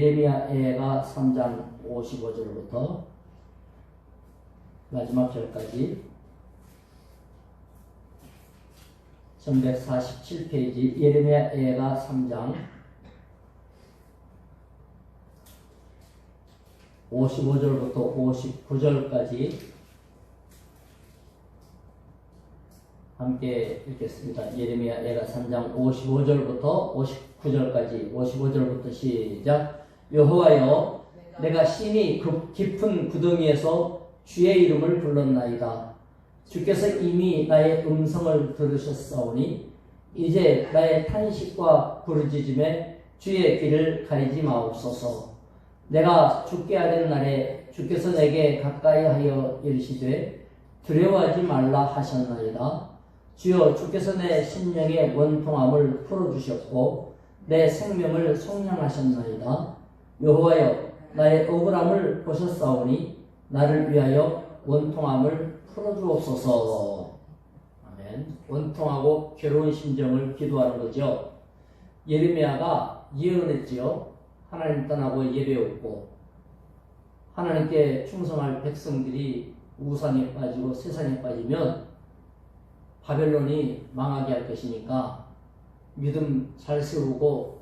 예레미야가 3장 55절부터 마지막 절까지 1147페이지 예레미야가 3장 55절부터 59절까지 함께 읽겠습니다. 예레미야가 3장 55절부터 59절까지 55절부터 시작. 여호와여, 내가 심히 깊은 구덩이에서 주의 이름을 불렀나이다. 주께서 이미 나의 음성을 들으셨사오니 이제 나의 탄식과 부르짖음에 주의 귀를 가리지 마옵소서. 내가 죽게 하던 날에 주께서 내게 가까이 하여 이르시되 두려워하지 말라 하셨나이다. 주여, 주께서 내 심령의 원통함을 풀어주셨고 내 생명을 속량하셨나이다. 여호와여, 나의 억울함을 보셨사오니 나를 위하여 원통함을 풀어주옵소서. 아멘. 원통하고 괴로운 심정을 기도하는 거죠. 예레미야가 예언했지요. 하나님 떠나고 예배했고 하나님께 충성할 백성들이 우상에 빠지고 세상에 빠지면 바벨론이 망하게 할 것이니까 믿음 잘 세우고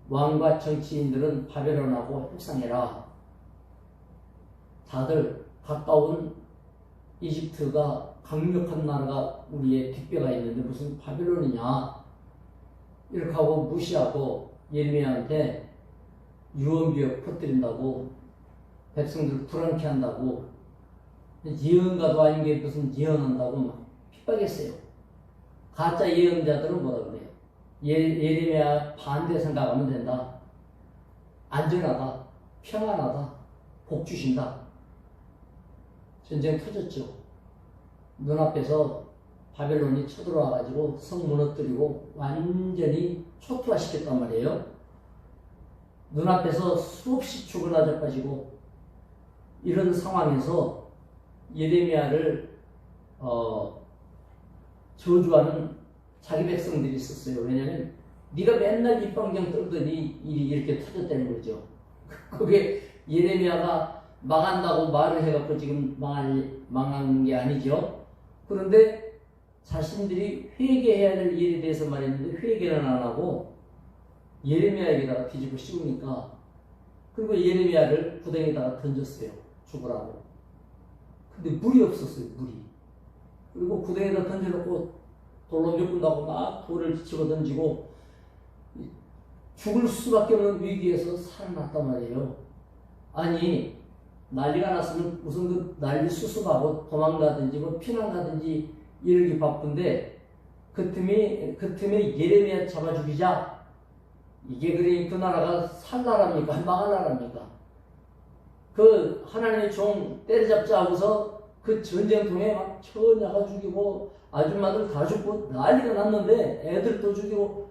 왕과 정치인들은 바벨론하고 협상해라. 다들 가까운 이집트가 강력한 나라가 우리의 뒷배가 있는데 무슨 바벨론이냐 이렇게 하고 무시하고 예레미야한테 유언비어 퍼뜨린다고 백성들 불안케 한다고 예언가도 아닌 게 무슨 예언한다고 막 핍박했어요. 가짜 예언자들은 뭐라 그래요? 예레미야 반대 생각하면 된다. 안전하다. 평안하다. 복 주신다. 전쟁 터졌죠. 눈앞에서 바벨론이 쳐들어와가지고 성 무너뜨리고 완전히 초토화시켰단 말이에요. 눈앞에서 수없이 죽어나 자빠지고 이런 상황에서 예레미야를 저주하는 자기 백성들이 있었어요. 왜냐하면 네가 맨날 입방정 떨더니 일이 이렇게 터졌다는 거죠. 그게 예레미야가 망한다고 말을 해갖고 지금 망한 게 아니죠. 그런데 자신들이 회개해야 될 일에 대해서 말했는데 회개는 안 하고 예레미야에게다가 뒤집어 씌우니까 그리고 예레미야를 구덩이에다가 던졌어요. 죽으라고. 근데 물이 없었어요. 물이. 그리고 구덩이에다 던져놓고 돌로 몇 분 나고 막 돌을 집어 던지고 죽을 수밖에 없는 위기에서 살아났단 말이에요. 아니 난리가 났으면 우선 그 난리 수습하고 도망가든지 뭐 피난 가든지 이러기 바쁜데 그 틈에 예레미야 잡아 죽이자. 이게 그래 그 나라가 살 나라입니까? 망할 나라입니까? 그 하나님의 종 때려잡자 하고서 그 전쟁통에 막 처녀가 죽이고 아줌마들 다 죽고 난리가 났는데 애들도 죽이고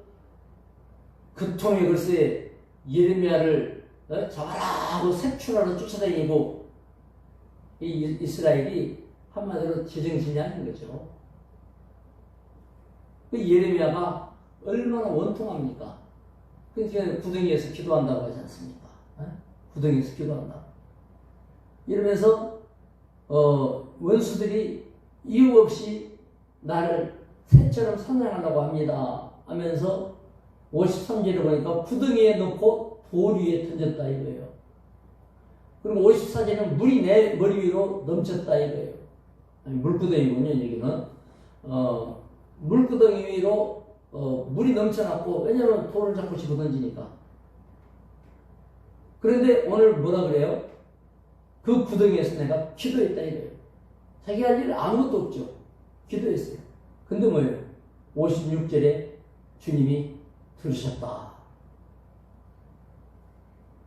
그 통에 글쎄 예레미야를 잡아라 하고 색출하러 쫓아다니고 이 이스라엘이 한마디로 제정신이 아닌 거죠. 그 예레미야가 얼마나 원통합니까? 그러니까 구덩이에서 기도한다고 하지 않습니까? 구덩이에서 기도한다. 이러면서 원수들이 이유 없이 나를 새처럼 사냥하려고 합니다 하면서 53절에 보니까 구덩이에 넣고 돌 위에 던졌다 이거예요. 그리고 54절에는 물이 내 머리 위로 넘쳤다 이거예요. 아니, 물구덩이군요. 여기는 물구덩이 위로 물이 넘쳐났고 왜냐하면 돌을 자꾸 집어 던지니까. 그런데 오늘 뭐라 그래요? 그 구덩이에서 내가 기도했다 이거예요. 자기 할 일 아무것도 없죠. 기도했어요. 근데 뭐예요? 56절에 주님이 들으셨다.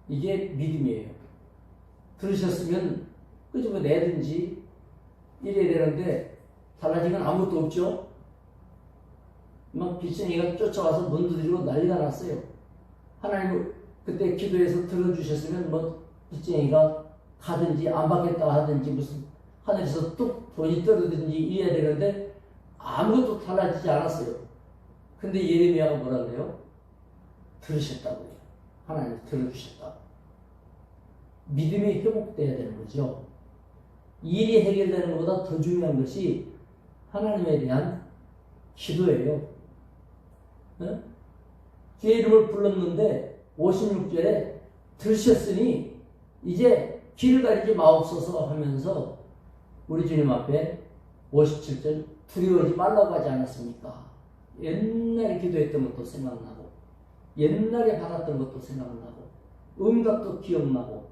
이게 믿음이에요. 들으셨으면 끄집어 내든지 이래야 되는데 달라진 건 아무것도 없죠. 막 빚쟁이가 쫓아와서 문 두드리고 난리가 났어요. 하나님 그때 기도해서 들어주셨으면 뭐 빚쟁이가 가든지 안 받겠다 하든지 무슨 하늘에서 뚝 돈이 떨어지든지 이래야 되는데 아무것도 달라지지 않았어요. 근데 예레미야가 뭐라 그래요? 들으셨다고요. 하나님 들어주셨다고. 믿음이 회복돼야 되는 거죠. 일이 해결되는 것보다 더 중요한 것이 하나님에 대한 기도예요. 어? 주의 이름을 불렀는데 56절에 들으셨으니 이제 길을 가리지 마옵소서 하면서 우리 주님 앞에 57절 두려워하지 말라고 하지 않았습니까? 옛날에 기도했던 것도 생각나고 옛날에 받았던 것도 생각나고 응답도 기억나고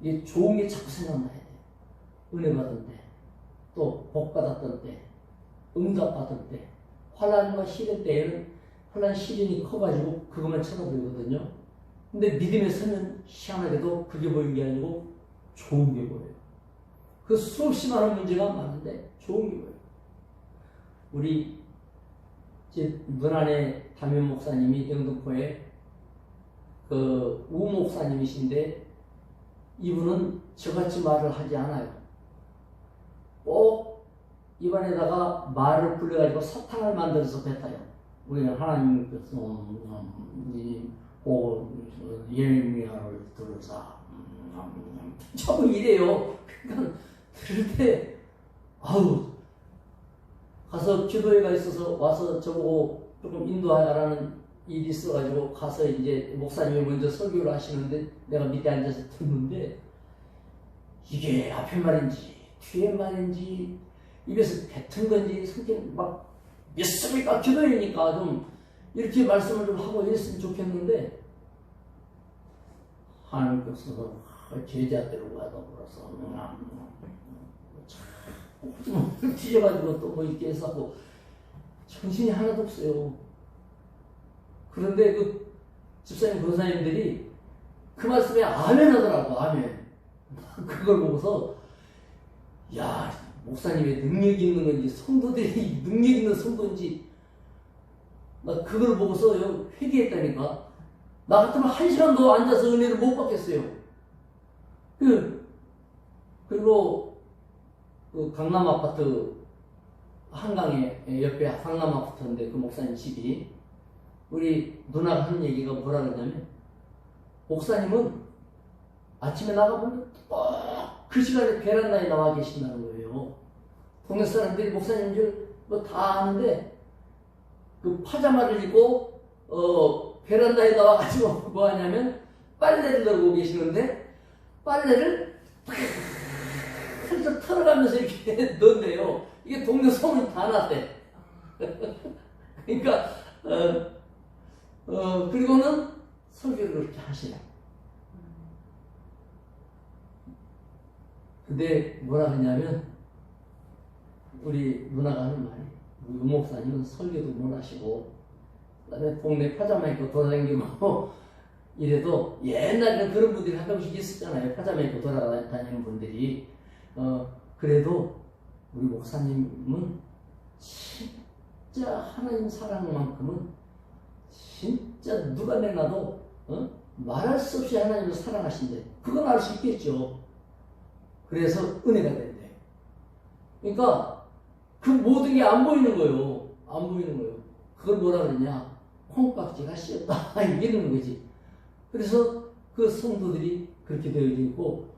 이게 좋은 게 자꾸 생각나야 돼. 은혜 받은 때, 또 복 받았던 때, 응답 받은 때, 환난과 시련 때에는 환난 시련이 커가지고 그것만 쳐다보거든요. 근데 믿음에 서면 희한하게도 그게 보이는 게 아니고 좋은 게 보여요. 그 수없이 많은 문제가 많은데 좋은 게 보여요. 우리 제 문안의 담임 목사님이 영등포에 그 우 목사님이신데 이분은 저같이 말을 하지 않아요. 꼭 입안에다가 말을 굴려가지고 사탕을 만들어서 뱉어요. 우리는 하나님께서 예레미야를 들으사 자꾸 이래요. 그러니까 들을 때 아우 가서 기도회가 있어서 와서 저보고 조금 인도하라는 일이 있어가지고 가서 이제 목사님이 먼저 설교를 하시는데 내가 밑에 앉아서 듣는데 이게 앞에 말인지 뒤에 말인지 입에서 뱉은 건지 성격 막 믿습니까? 기도회니까 좀 이렇게 말씀을 좀 하고 이랬으면 좋겠는데 하나님께서 제자들을 가둬버려서 뒤져가지고 또 뭐 이렇게 해서 정신이 하나도 없어요. 그런데 그 집사님 권사님들이 그 말씀에 아멘 하더라고. 아멘. 그걸 보고서 야 목사님의 능력이 있는 건지 성도들이 능력 있는 성도인지 나 그걸 보고서 회개했다니까. 나 같으면 1시간도 앉아서 은혜를 못 받겠어요. 그리고 그 강남 아파트 한강에 옆에 강남 아파트인데 그 목사님 집이 우리 누나가 하는 얘기가 뭐라 그러냐면 목사님은 아침에 나가보면 꼭 그 시간에 베란다에 나와 계신다는 거예요. 동네 사람들이 목사님 줄 뭐 다 아는데 그 파자마를 입고 베란다에 나와가지고 뭐 하냐면 빨래를 널고 계시는데 빨래를 털털 털어가면서 이렇게 넣는데요. 이게 동네 소문이 다 났대. 그러니까 그리고는 설교를 그렇게 하시네. 근데 뭐라 하냐면 우리 누나가 하는 말이 우리 목사님은 설교도 못 하시고 그다음에 동네 파자마 입고 돌아다니고 이래도 옛날에는 그런 분들이 한 명씩 있었잖아요. 파자마 입고 돌아다니는 분들이 그래도 우리 목사님은 진짜 하나님 사랑만큼은 진짜 누가 내놔도 말할 수 없이 하나님을 사랑하신대. 그건 알 수 있겠죠. 그래서 은혜가 된대. 그러니까 그 모든 게 안 보이는 거예요. 안 보이는 거예요. 그걸 뭐라 그러냐? 콩깍지가 씌었다. 이러는 거지. 그래서 그 성도들이 그렇게 되어 있고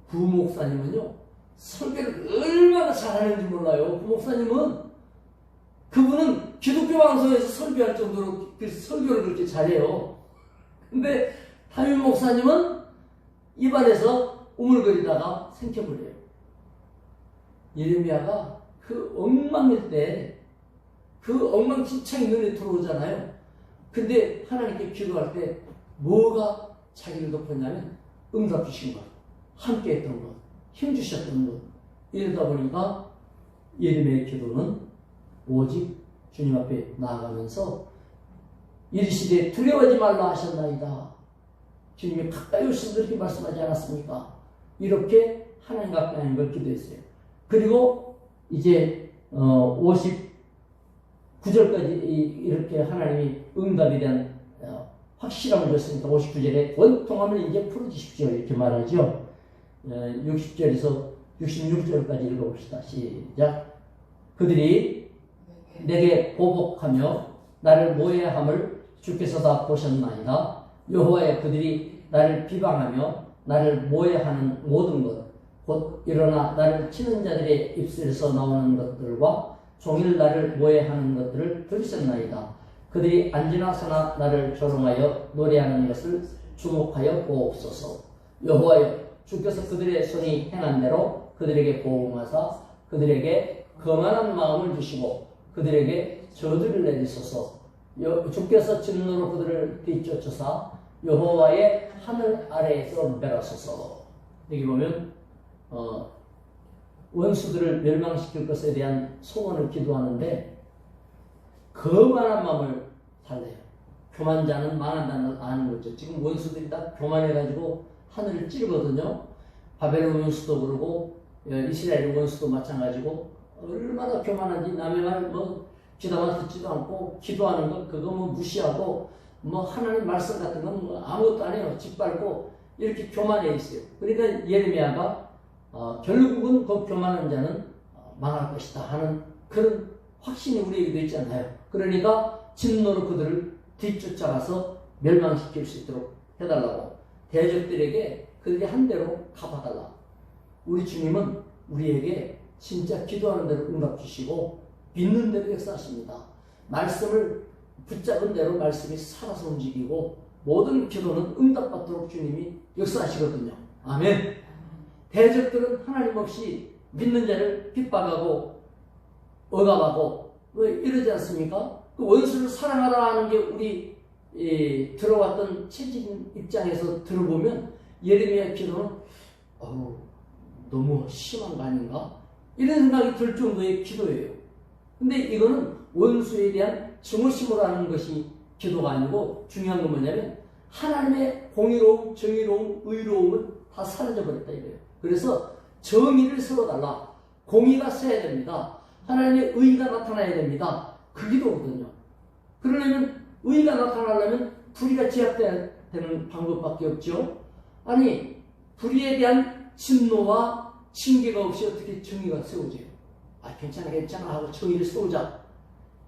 부목사님은요 설교를 얼마나 잘하는지 몰라요. 부목사님은 그분은 기독교 방송에서 설교할 정도로 설교를 그렇게 잘해요. 근데 담임 목사님은 입안에서 우물거리다가 생겨버려요. 예레미야가 그 엉망일 때 그 엉망진창이 눈에 들어오잖아요. 근데 하나님께 기도할 때 뭐가 자기를 덮었냐면 응답 주신 것, 함께 했던 것, 힘 주셨던 것. 이러다 보니까 예레미야의 기도는 오직 주님 앞에 나아가면서 이르시되 두려워하지 말라 하셨나이다. 주님이 가까이 오셔서 그렇게 말씀하지 않았습니까? 이렇게 하나님 가까이 하는 걸 기도했어요. 그리고 이제 59절까지 이렇게 하나님이 응답에 대한 확실함을 줬으니까 59절에 원통함을 이제 풀어주십시오 이렇게 말하죠. 60절에서 66절까지 읽어봅시다. 시작. 그들이 내게 보복하며 나를 모해함을 주께서 다 보셨나이다. 여호와여 그들이 나를 비방하며 나를 모해하는 모든 것, 곧 일어나 나를 치는 자들의 입술에서 나오는 것들과 종일 나를 모해하는 것들을 들으셨나이다. 그들이 안지나서나 나를 조롱하여 노래하는 것을 주목하여 보옵소서. 여호와여, 주께서 그들의 손이 행한 대로 그들에게 보응하사 그들에게 거만한 마음을 주시고 그들에게 저주를 내리소서. 주께서 진노로 그들을 뒤쫓으사 여호와의 하늘 아래에서 멸하소서. 여기 보면 원수들을 멸망시킬 것에 대한 소원을 기도하는데 거만한 마음을 달래요. 교만자는 망한다는 걸 아는 거죠. 지금 원수들이 다 교만해가지고 하늘을 찌르거든요. 바벨론 원수도 그러고 이스라엘 원수도 마찬가지고 얼마나 교만한지 남의 말 귀담아 듣지도 않고 기도하는 거 그거 무시하고 하나님 말씀 같은 건 아무것도 안 해요. 짓밟고 이렇게 교만해 있어요. 그러니까 예레미야가 결국은 그 교만한 자는 망할 것이다 하는 그런 확신이 우리에게도 있잖아요. 그러니까 진노로 그들을 뒤쫓아가서 멸망시킬 수 있도록 해달라고 대적들에게 그들이 한 대로 갚아달라. 우리 주님은 우리에게 진짜 기도하는 대로 응답 주시고 믿는 대로 역사하십니다. 말씀을 붙잡은 대로 말씀이 살아서 움직이고 모든 기도는 응답받도록 주님이 역사하시거든요. 아멘. 대적들은 하나님 없이 믿는 자를 핍박하고 억압하고 이러지 않습니까? 그 원수를 사랑하라 하는 게 우리 들어왔던 체질 입장에서 들어보면 예레미야 기도는 너무 심한 거 아닌가? 이런 생각이 들 정도의 기도예요. 근데 이거는 원수에 대한 증오심으로 하는 것이 기도가 아니고 중요한 건 뭐냐면 하나님의 공의로움, 정의로움, 의로움은 다 사라져버렸다 이거예요. 그래서 정의를 세워달라. 공의가 서야 됩니다. 하나님의 의가 나타나야 됩니다. 그 기도거든요. 그러려면 의가 나타나려면 불의가 제압되는 방법밖에 없죠. 아니 불의에 대한 진노와 징계가 없이 어떻게 정의가 세워져요? 괜찮아 하고 정의를 세우자.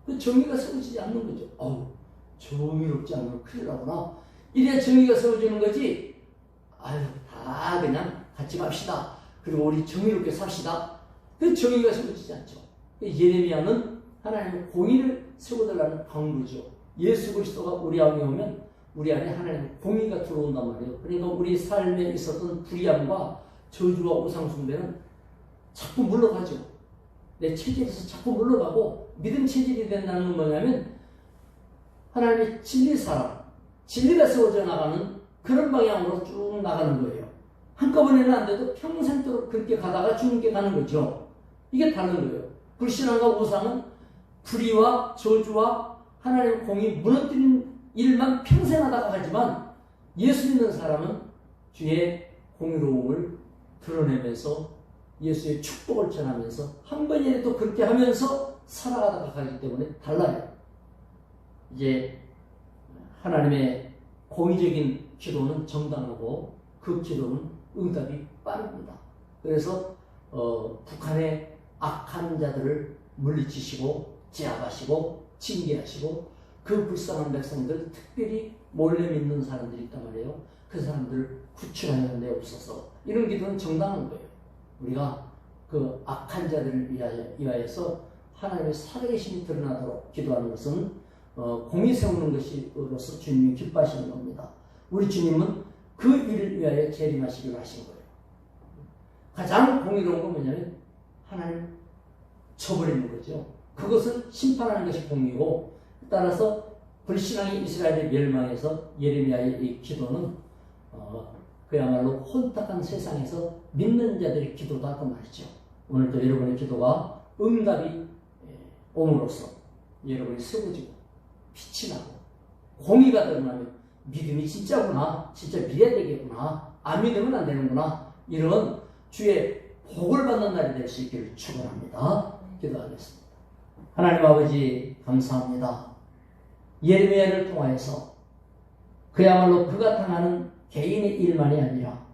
그 정의가 세워지지 않는 거죠. 정의롭지 않으면 큰일 나구나. 이래야 정의가 세워지는 거지. 다 그냥 같이 갑시다. 그리고 우리 정의롭게 삽시다. 그 정의가 세워지지 않죠. 예레미야는 하나님의 공의를 세워달라는 강구죠. 예수 그리스도가 우리 안에 오면 우리 안에 하나님의 공의가 들어온단 말이에요. 그러니까 우리 삶에 있었던 불의함과 저주와 우상숭배는 자꾸 물러가죠. 내 체질에서 자꾸 물러가고 믿음 체질이 된다는 건 뭐냐면 하나님의 진리 사랑, 진리가 세워져 나가는 그런 방향으로 쭉 나가는 거예요. 한꺼번에는 안 돼도 평생도록 그렇게 가다가 주님께 가는 거죠. 이게 다른 거예요. 불신앙과 우상은 불의와 저주와 하나님의 공이 무너뜨린 일만 평생 하다가 가지만 예수 믿는 사람은 주의 공의로움을 드러내면서 예수의 축복을 전하면서 한 번이라도 그렇게 하면서 살아가다가 가기 때문에 달라요. 이제 하나님의 공의적인 기도는 정당하고 그 기도는 응답이 빠릅니다. 그래서 북한의 악한 자들을 물리치시고 제압하시고 징계하시고 그 불쌍한 백성들 특별히 몰래 믿는 사람들이 있단 말이에요. 그 사람들을 구출하여 내옵소서. 이런 기도는 정당한 거예요. 우리가 그 악한 자들을 위하여서 하나님의 살아계심이 드러나도록 기도하는 것은 공의 세우는 것으로서 주님이 기뻐하시는 겁니다. 우리 주님은 그 일을 위하여 재림하시기로 하신 거예요. 가장 공의로운 건 뭐냐면 하나님 쳐버리는 거죠. 그것을 심판하는 것이 공의고 따라서 불신앙이 이스라엘의 멸망에서 예레미야의 이 기도는 그야말로 혼탁한 세상에서 믿는 자들의 기도다 그 말이죠. 오늘도 여러분의 기도가 응답이 옴으로써 여러분이 세워지고 빛이 나고 공의가 드러나면 믿음이 진짜구나, 진짜 믿어야 되겠구나, 안 믿으면 안 되는구나, 이런 주의 복을 받는 날이 될 수 있기를 축원합니다. 기도하겠습니다. 하나님 아버지 감사합니다. 예레미야를 통하여서 그야말로 그가 당하는 개인의 일만이 아니라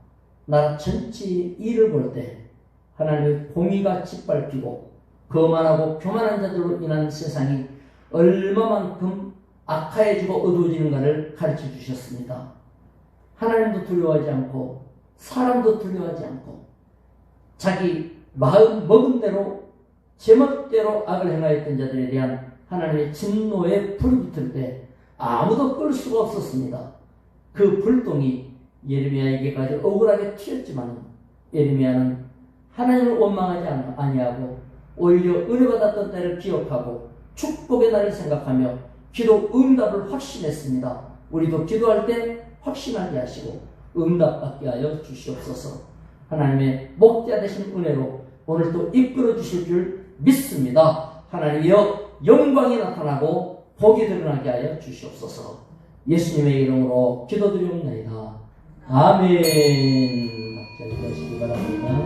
나라 전체의 일을 볼 때 하나님의 공의가 짓밟히고 거만하고 교만한 자들로 인한 세상이 얼마만큼 악화해지고 어두워지는가를 가르쳐 주셨습니다. 하나님도 두려워하지 않고 사람도 두려워하지 않고 자기 마음 먹은 대로 제멋대로 악을 행하였던 자들에 대한 하나님의 진노의 불이 붙을 때 아무도 끌 수가 없었습니다. 그 불똥이 예레미야에게까지 억울하게 튀었지만 예레미야는 하나님을 원망하지 아니하고 오히려 은혜받았던 때를 기억하고 축복의 날을 생각하며 기도 응답을 확신했습니다. 우리도 기도할 때 확신하게 하시고 응답받게 하여 주시옵소서. 하나님의 목자 되신 은혜로 오늘도 이끌어 주실 줄 믿습니다. 하나님이여 영광이 나타나고 복이 드러나게 하여 주시옵소서. 예수님의 이름으로 기도드리옵나이다. 아멘. 박자 기도하시기 바랍니다.